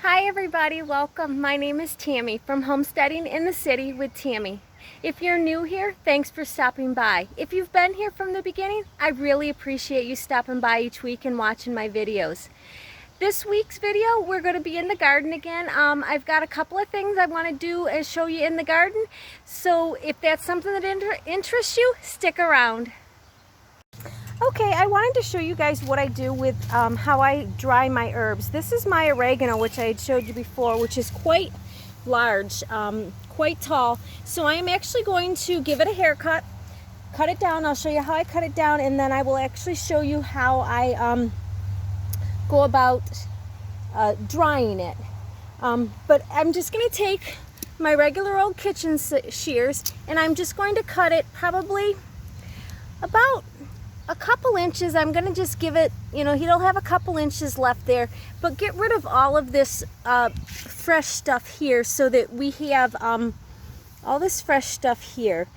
Hi everybody, welcome. My name is Tammy from Homesteading in the City with Tammy. If you're new here, thanks for stopping by. If you've been here from the beginning, I really appreciate you stopping by each week and watching my videos. This week's video, we're going to be in the garden again. I've got a couple of things I want to do and show you in the garden. So if that's something that interests you, stick around. Okay, I wanted to show you guys what I do with how I dry my herbs. This is my oregano, which I had showed you before, which is quite large, quite tall. So I am actually going to give it a haircut, cut it down. I'll show you how I cut it down, and then I will actually show you how I go about drying it. But I'm just going to take my regular old kitchen shears, and I'm just going to cut it probably about a couple inches. I'm going to just give it, you'll have a couple inches left there, but get rid of all of this fresh stuff here so that we have all this fresh stuff here,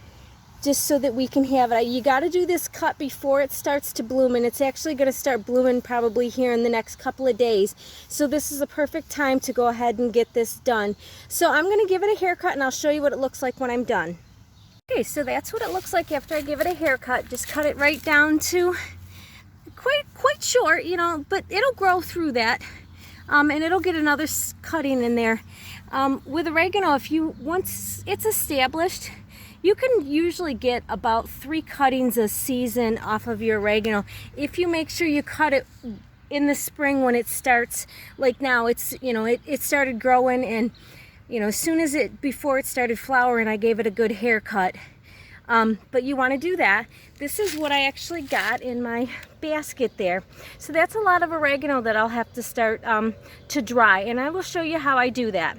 just so that we can have it. You got to do this cut before it starts to bloom, and it's actually going to start blooming probably here in the next couple of days. So this is a perfect time to go ahead and get this done. So I'm going to give it a haircut, and I'll show you what it looks like when I'm done. Okay, so that's what it looks like after I give it a haircut. Just cut it right down to quite short, but it'll grow through that, and it'll get another cutting in there. With oregano, once it's established, you can usually get about 3 cuttings a season off of your oregano if you make sure you cut it in the spring when it starts. Like now, it started growing, and as soon as before it started flowering, I gave it a good haircut. But you want to do that. This is what I actually got in my basket there. So that's a lot of oregano that I'll have to start to dry, and I will show you how I do that.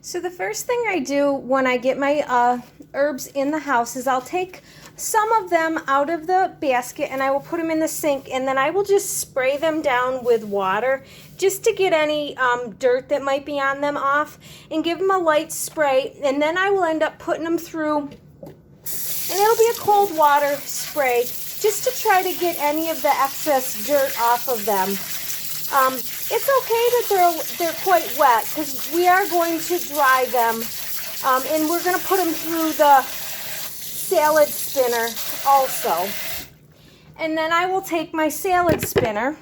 So the first thing I do when I get my herbs in the house is I'll take some of them out of the basket and I will put them in the sink, and then I will just spray them down with water just to get any dirt that might be on them off, and give them a light spray, and then I will end up putting them through, and it'll be a cold water spray just to try to get any of the excess dirt off of them. It's okay that they're quite wet, because we are going to dry them, and we're going to put them through the salad spinner also. And then I will take my salad spinner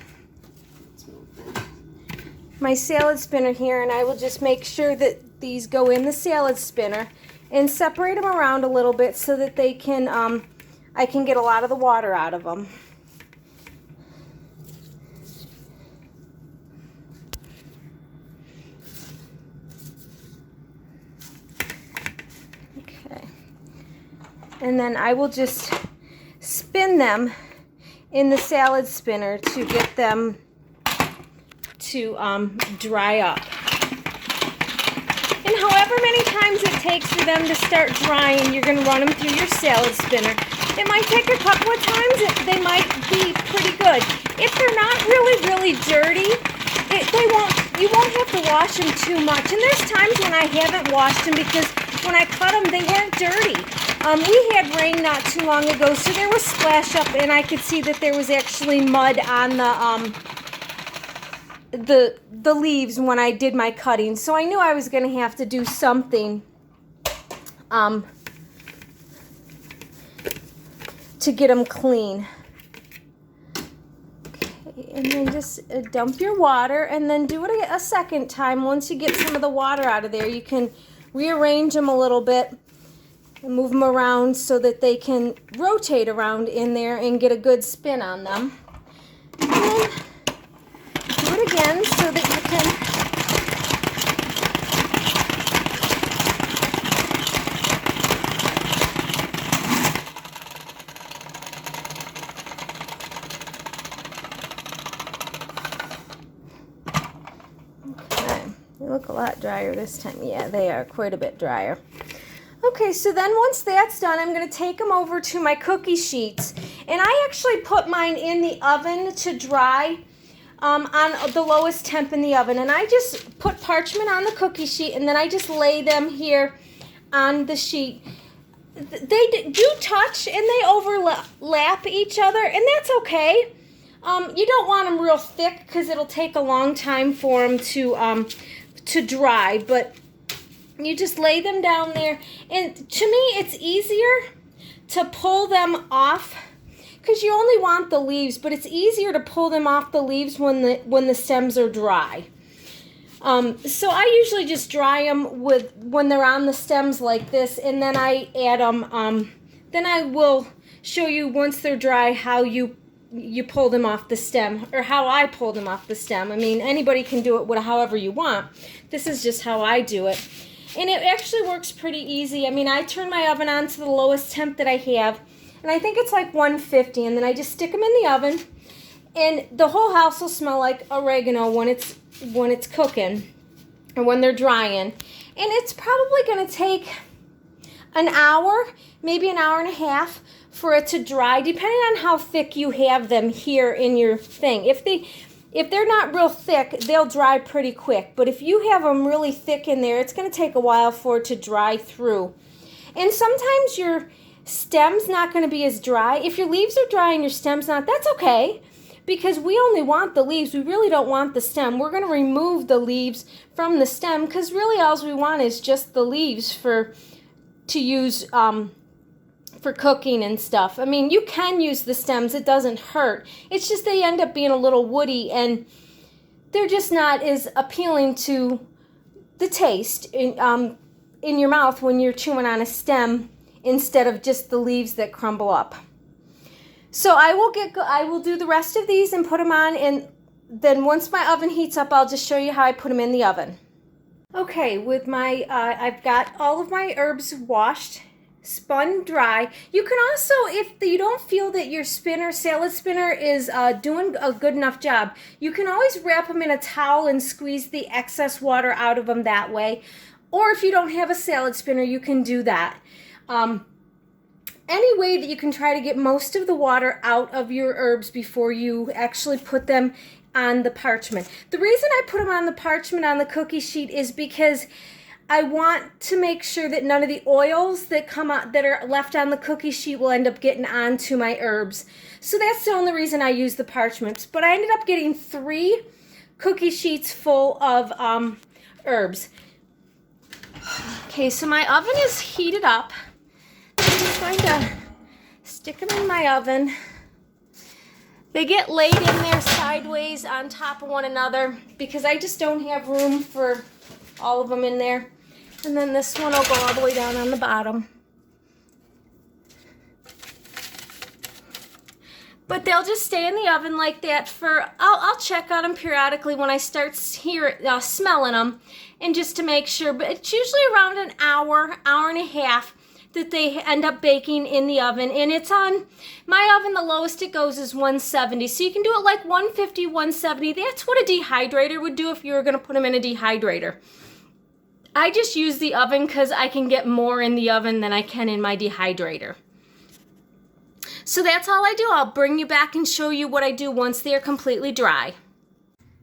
here, and I will just make sure that these go in the salad spinner and separate them around a little bit so that they can I can get a lot of the water out of them. Okay. And then I will just spin them in the salad spinner to get them to dry up. And however many times it takes for them to start drying, you're going to run them through your salad spinner. It might take a couple of times. They might be pretty good. If they're not really dirty, you won't have to wash them too much. And there's times when I haven't washed them because when I cut them, they weren't dirty. We had rain not too long ago, so there was splash up, and I could see that there was actually mud on the leaves when I did my cutting. So I knew I was going to have to do something to get them clean. Okay, and then just dump your water, and then do it a second time. Once you get some of the water out of there, you can rearrange them a little bit and move them around so that they can rotate around in there and get a good spin on them. And then do it again so that you can They look a lot drier this time. Yeah, they are quite a bit drier. Okay, so then once that's done, I'm going to take them over to my cookie sheets. And I actually put mine in the oven to dry on the lowest temp in the oven. And I just put parchment on the cookie sheet, and then I just lay them here on the sheet. They do touch and they overlap each other, and that's okay. You don't want them real thick because it'll take a long time for them to dry, but you just lay them down there. And to me, it's easier to pull them off because you only want the leaves, but it's easier to pull them off the leaves when the stems are dry. So I usually just dry them when they're on the stems like this, and then I add them. Then I will show you once they're dry how you pull them off the stem, or how I pull them off the stem. I mean, anybody can do it however you want. This is just how I do it. And it actually works pretty easy. I mean, I turn my oven on to the lowest temp that I have, and I think it's like 150, and then I just stick them in the oven, and the whole house will smell like oregano when it's cooking, or when they're drying. And it's probably going to take an hour, maybe an hour and a half for it to dry, depending on how thick you have them here in your thing. If they're not real thick, they'll dry pretty quick. But if you have them really thick in there, it's going to take a while for it to dry through. And sometimes your stem's not going to be as dry. If your leaves are dry and your stem's not, that's okay, because we only want the leaves. We really don't want the stem. We're going to remove the leaves from the stem because really all we want is just the leaves to use for cooking and stuff. I mean, you can use the stems. It doesn't hurt. It's just they end up being a little woody, and they're just not as appealing to the taste in your mouth when you're chewing on a stem instead of just the leaves that crumble up. So I will do the rest of these and put them on, and then once my oven heats up, I'll just show you how I put them in the oven. Okay, with my I've got all of my herbs washed, spun dry. You can also, if you don't feel that your salad spinner is doing a good enough job, you can always wrap them in a towel and squeeze the excess water out of them that way. Or if you don't have a salad spinner, you can do that. Any way that you can try to get most of the water out of your herbs before you actually put them on the parchment. The reason I put them on the parchment on the cookie sheet is because I want to make sure that none of the oils that come out that are left on the cookie sheet will end up getting onto my herbs. So that's the only reason I use the parchments. But I ended up getting 3 cookie sheets full of herbs. Okay, so my oven is heated up. I'm just going to stick them in my oven. They get laid in there sideways on top of one another because I just don't have room for all of them in there. And then this one will go all the way down on the bottom. But they'll just stay in the oven like that for, I'll check on them periodically when I start smelling them, and just to make sure. But it's usually around an hour, hour and a half that they end up baking in the oven. And it's on my oven, the lowest it goes is 170. So you can do it like 150, 170. That's what a dehydrator would do if you were going to put them in a dehydrator. I just use the oven because I can get more in the oven than I can in my dehydrator. So that's all I do. I'll bring you back and show you what I do once they're completely dry.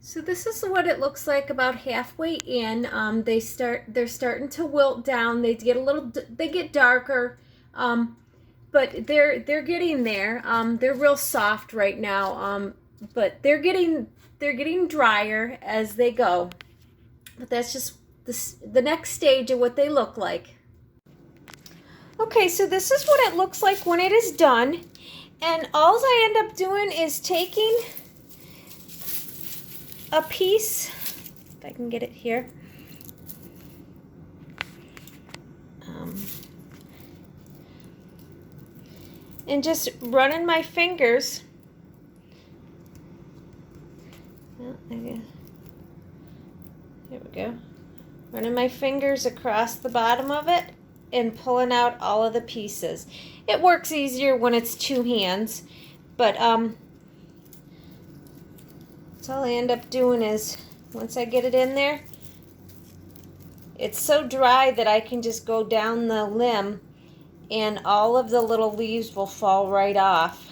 So this is what it looks like about halfway in. They're starting to wilt down. They get darker, but they're getting there. They're real soft right now, but they're getting drier as they go. But that's just the next stage of what they look like. Okay, so this is what it looks like when it is done, and all I end up doing is taking a piece, if I can get it here, and just running my fingers, there we go, running my fingers across the bottom of it and pulling out all of the pieces. It works easier when it's 2 hands, but that's all I end up doing is, once I get it in there, it's so dry that I can just go down the limb and all of the little leaves will fall right off.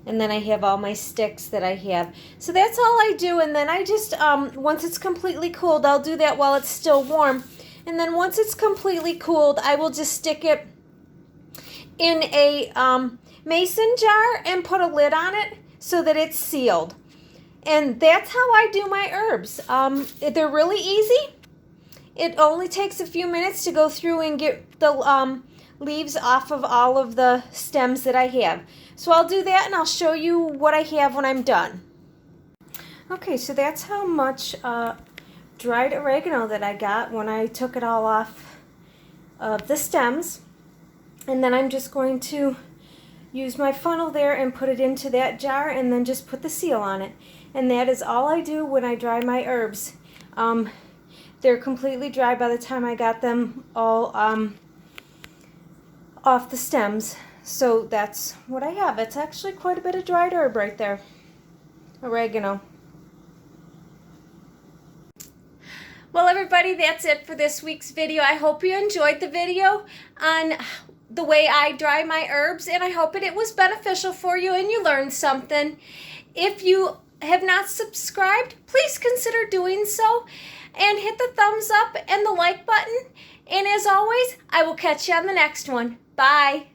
And then I have all my sticks that I have. So that's all I do, and then I just, once it's completely cooled, I'll do that while it's still warm. And then once it's completely cooled, I will just stick it in a mason jar and put a lid on it so that it's sealed. And that's how I do my herbs. They're really easy. It only takes a few minutes to go through and get the leaves off of all of the stems that I have. So I'll do that and I'll show you what I have when I'm done. Okay, so that's how much dried oregano that I got when I took it all off of the stems. And then I'm just going to use my funnel there and put it into that jar and then just put the seal on it. And that is all I do when I dry my herbs. They're completely dry by the time I got them all off the stems. So that's what I have. It's actually quite a bit of dried herb right there. Oregano. Well, everybody, that's it for this week's video. I hope you enjoyed the video on the way I dry my herbs, and I hope it was beneficial for you and you learned something. If you have not subscribed, please consider doing so. And hit the thumbs up and the like button. And as always, I will catch you on the next one. Bye.